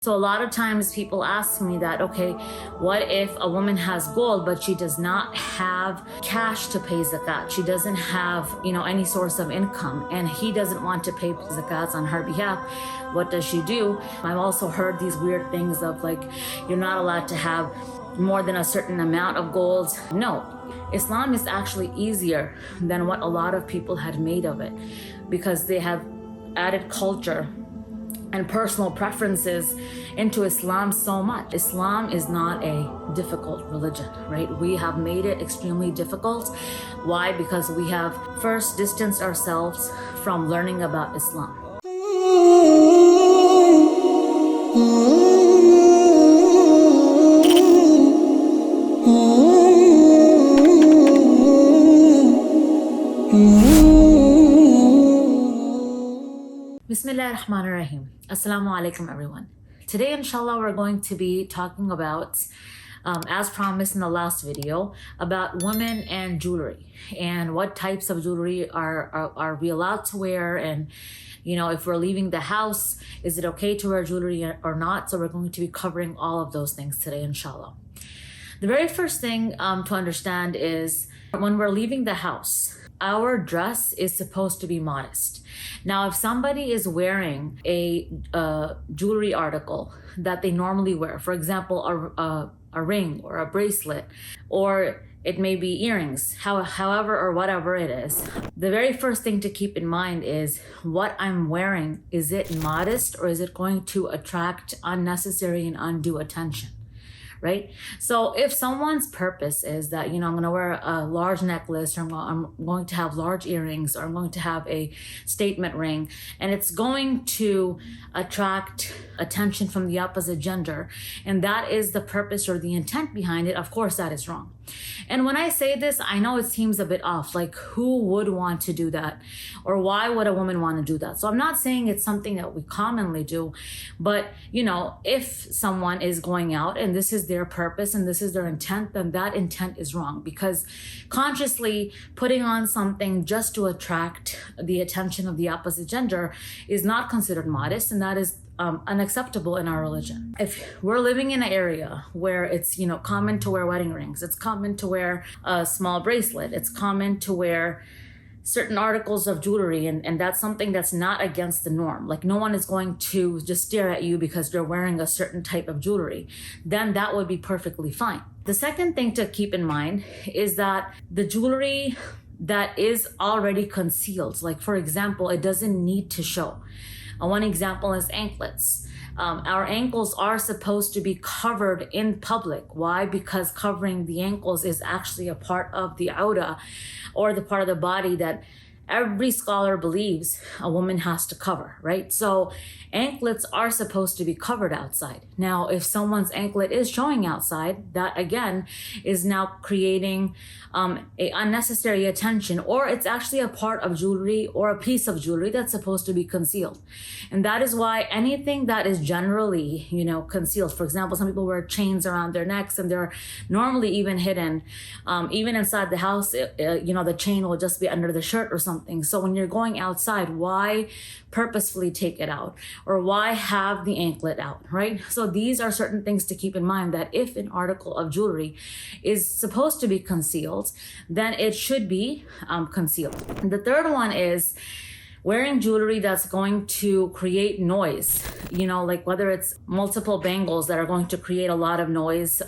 So a lot of times people ask me that, okay, what if a woman has gold, but she does not have cash to pay zakat? She doesn't have, any source of income, and he doesn't want to pay zakats on her behalf. What does she do? I've also heard these weird things of like, you're not allowed to have more than a certain amount of gold. No, Islam is actually easier than what a lot of people had made of it, because they have added culture and personal preferences into Islam so much. Islam is not a difficult religion, right? We have made it extremely difficult. Why? Because we have first distanced ourselves from learning about Islam. Bismillah ar-Rahman ar-Rahim. Assalamu alaikum, everyone. Today, inshallah, we're going to be talking about, as promised in the last video, about women and jewelry and what types of jewelry are we allowed to wear, and if we're leaving the house, is it okay to wear jewelry or not? So we're going to be covering all of those things today, inshallah. The very first thing to understand is when we're leaving the house, our dress is supposed to be modest. Now, if somebody is wearing a jewelry article that they normally wear, for example, a ring or a bracelet, or it may be earrings, however or whatever it is, the very first thing to keep in mind is what I'm wearing. Is it modest, or is it going to attract unnecessary and undue attention? Right? So if someone's purpose is that, I'm going to wear a large necklace, or I'm going to have large earrings, or I'm going to have a statement ring, and it's going to attract attention from the opposite gender, and that is the purpose or the intent behind it, of course that is wrong. And when I say this, I know it seems a bit off, like who would want to do that? Or why would a woman want to do that? So I'm not saying it's something that we commonly do, but if someone is going out and this is their purpose and this is their intent, then that intent is wrong, because consciously putting on something just to attract the attention of the opposite gender is not considered modest, and that is unacceptable in our religion. If we're living in an area where it's common to wear wedding rings, it's common to wear a small bracelet, it's common to wear certain articles of jewelry, and that's something that's not against the norm, like no one is going to just stare at you because you're wearing a certain type of jewelry, then that would be perfectly fine. The second thing to keep in mind is that the jewelry that is already concealed, like for example, it doesn't need to show. One example is anklets. Our ankles are supposed to be covered in public. Why? Because covering the ankles is actually a part of the awda, or the part of the body that every scholar believes a woman has to cover, right? So anklets are supposed to be covered outside. Now, if someone's anklet is showing outside, that again is now creating a unnecessary attention, or it's actually a part of jewelry or a piece of jewelry that's supposed to be concealed. And that is why anything that is generally, concealed, for example, some people wear chains around their necks and they're normally even hidden. Even inside the house, the chain will just be under the shirt or something. So when you're going outside, why purposefully take it out, or why have the anklet out, right? So these are certain things to keep in mind, that if an article of jewelry is supposed to be concealed, then it should be concealed. And the third one is wearing jewelry that's going to create noise, like whether it's multiple bangles that are going to create a lot of noise,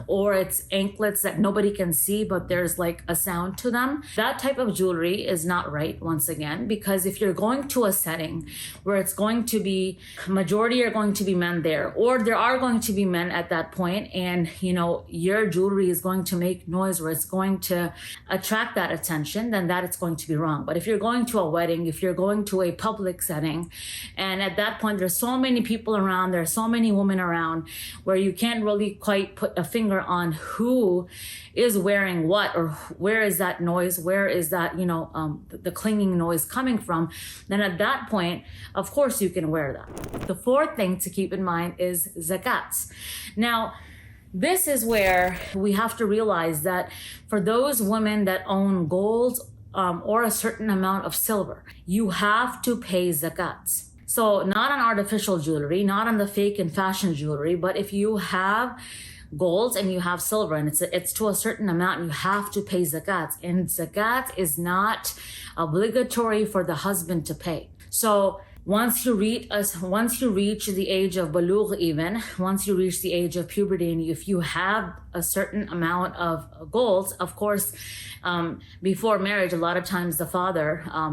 or it's anklets that nobody can see, but there's like a sound to them. That type of jewelry is not right, once again, because if you're going to a setting where it's going to be, majority are going to be men there, or there are going to be men at that point, and your jewelry is going to make noise where it's going to attract that attention, then that is going to be wrong. But if you're going to a wedding, if you're going to a public setting, and at that point there's so many people around, there's so many women around, where you can't really quite put a finger on who is wearing what, or where is that noise, where is that the clinging noise coming from, then at that point, of course, you can wear that. The fourth thing to keep in mind is zakats. Now, this is where we have to realize that for those women that own gold or a certain amount of silver, you have to pay zakats. So not on artificial jewelry, not on the fake and fashion jewelry, but if you have gold and you have silver and it's to a certain amount, you have to pay zakat. And zakat is not obligatory for the husband to pay. So once you reach the age of balugh, even once you reach the age of puberty, and if you have a certain amount of gold, of course, before marriage, a lot of times the father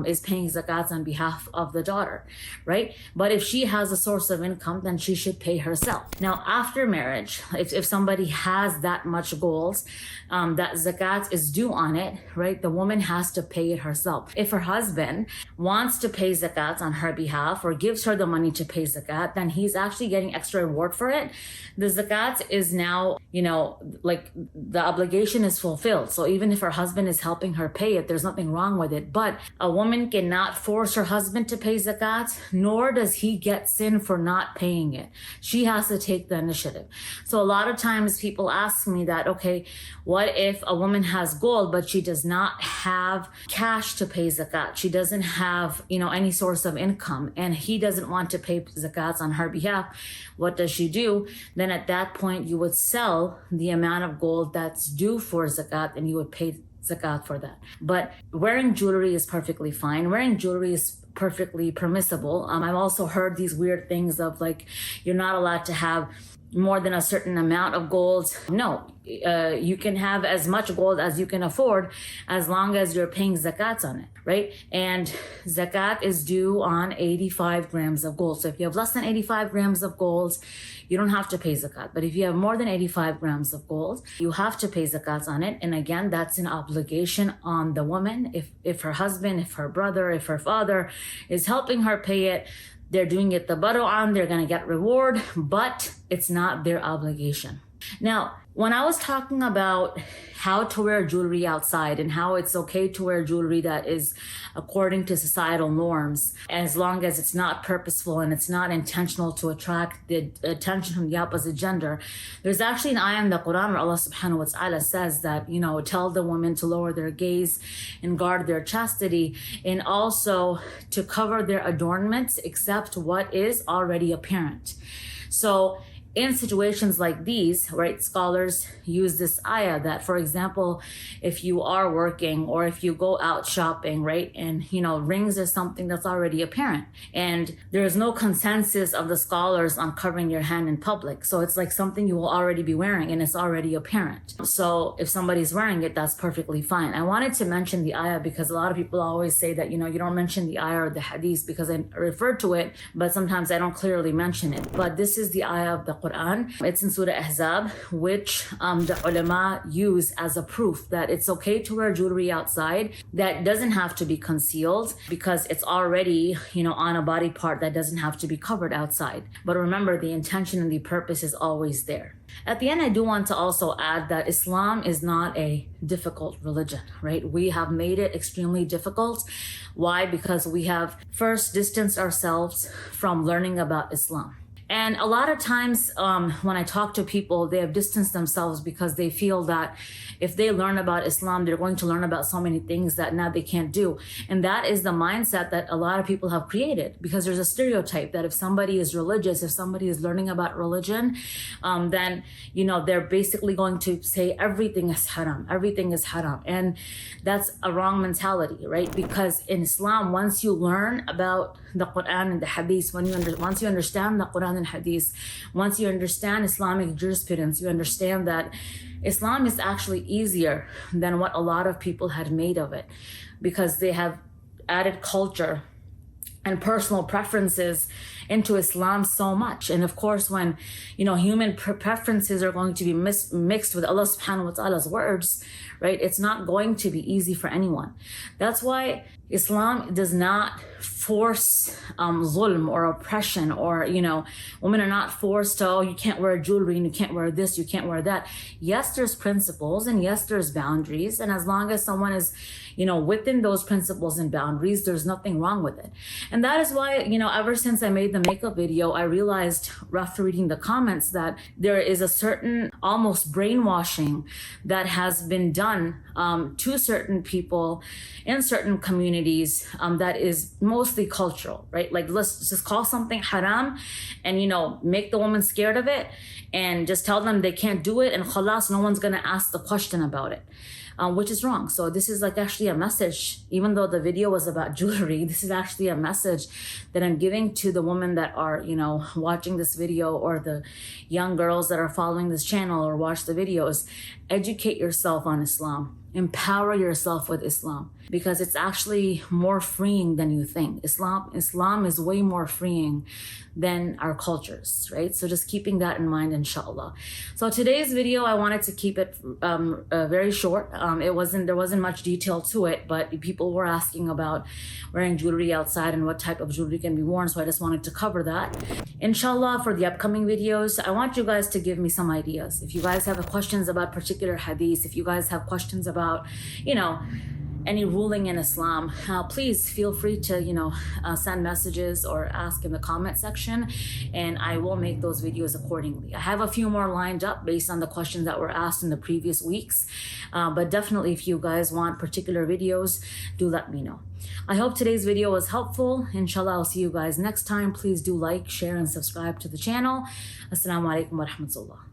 is paying zakats on behalf of the daughter, right? But if she has a source of income, then she should pay herself. Now, after marriage, if somebody has that much gold, that zakat is due on it, right? The woman has to pay it herself. If her husband wants to pay zakat on her behalf, or gives her the money to pay zakat, then he's actually getting extra reward for it. The zakat is now, like the obligation is fulfilled. So even if her husband is helping her pay it, there's nothing wrong with it. But a woman cannot force her husband to pay zakat, nor does he get sin for not paying it. She has to take the initiative. So a lot of times people ask me that, okay, what if a woman has gold, but she does not have cash to pay zakat? She doesn't have, any source of income, and he doesn't want to pay zakats on her behalf. What does she do? Then at that point, you would sell the amount of gold that's due for zakat, and you would pay zakat for that. But wearing jewelry is perfectly fine. Wearing jewelry is perfectly permissible. I've also heard these weird things of like, you're not allowed to have more than a certain amount of gold. No, you can have as much gold as you can afford as long as you're paying zakats on it, right? And zakat is due on 85 grams of gold. So if you have less than 85 grams of gold, you don't have to pay zakat. But if you have more than 85 grams of gold, you have to pay zakats on it. And again, that's an obligation on the woman. If her husband, if her brother, if her father is helping her pay it, they're doing it tabarru'an, they're going to get reward, but it's not their obligation. Now, when I was talking about how to wear jewelry outside and how it's okay to wear jewelry that is according to societal norms, as long as it's not purposeful and it's not intentional to attract the attention from the opposite gender, there's actually an ayah in the Quran where Allah subhanahu wa ta'ala says that, tell the women to lower their gaze and guard their chastity, and also to cover their adornments except what is already apparent. So in situations like these, right, scholars use this ayah that, for example, if you are working or if you go out shopping, right, and, rings is something that's already apparent, and there's no consensus of the scholars on covering your hand in public. So it's like something you will already be wearing and it's already apparent. So if somebody's wearing it, that's perfectly fine. I wanted to mention the ayah because a lot of people always say that, you don't mention the ayah or the hadith because I refer to it, but sometimes I don't clearly mention it. But this is the ayah of the Quran. It's in Surah Ahzab, which the ulama use as a proof that it's okay to wear jewelry outside that doesn't have to be concealed because it's already, on a body part that doesn't have to be covered outside. But remember, the intention and the purpose is always there. At the end, I do want to also add that Islam is not a difficult religion, right? We have made it extremely difficult. Why? Because we have first distanced ourselves from learning about Islam. And a lot of times when I talk to people, they have distanced themselves because they feel that if they learn about Islam, they're going to learn about so many things that now they can't do. And that is the mindset that a lot of people have created, because there's a stereotype that if somebody is religious, if somebody is learning about religion, then, they're basically going to say everything is haram, everything is haram. And that's a wrong mentality, right? Because in Islam, once you learn about the Quran and the Hadith, once you understand the Quran and Hadith, once you understand Islamic jurisprudence, you understand that Islam is actually easier than what a lot of people had made of it, because they have added culture and personal preferences into Islam so much. And of course, when human preferences are going to be mixed with Allah subhanahu wa ta'ala's words, right, it's not going to be easy for anyone. That's why Islam does not force zulm or oppression, or women are not forced to, you can't wear jewelry and you can't wear this, you can't wear that. Yes, there's principles, and yes, there's boundaries, and as long as someone is within those principles and boundaries, there's nothing wrong with it. And that is why ever since I made the makeup video, I realized after reading the comments that there is a certain almost brainwashing that has been done to certain people in certain communities that is mostly cultural, right? Like, let's just call something haram and, make the woman scared of it and just tell them they can't do it, and khalas, no one's gonna ask the question about it. Which is wrong. So this is like actually a message, even though the video was about jewelry, this is actually a message that I'm giving to the women that are, watching this video, or the young girls that are following this channel or watch the videos. Educate yourself on Islam. Empower yourself with Islam, because it's actually more freeing than you think. Islam is way more freeing than our cultures, right? So just keeping that in mind, inshallah. So today's video, I wanted to keep it very short. There wasn't much detail to it, but people were asking about wearing jewelry outside and what type of jewelry can be worn, so I just wanted to cover that. Inshallah, for the upcoming videos, I want you guys to give me some ideas. If you guys have questions about particular hadiths, if you guys have questions about, any ruling in Islam, please feel free to, send messages or ask in the comment section, and I will make those videos accordingly. I have a few more lined up based on the questions that were asked in the previous weeks, but definitely if you guys want particular videos, do let me know. I hope today's video was helpful. Inshallah, I'll see you guys next time. Please do like, share, and subscribe to the channel. Assalamu alaikum wa rahmatullah.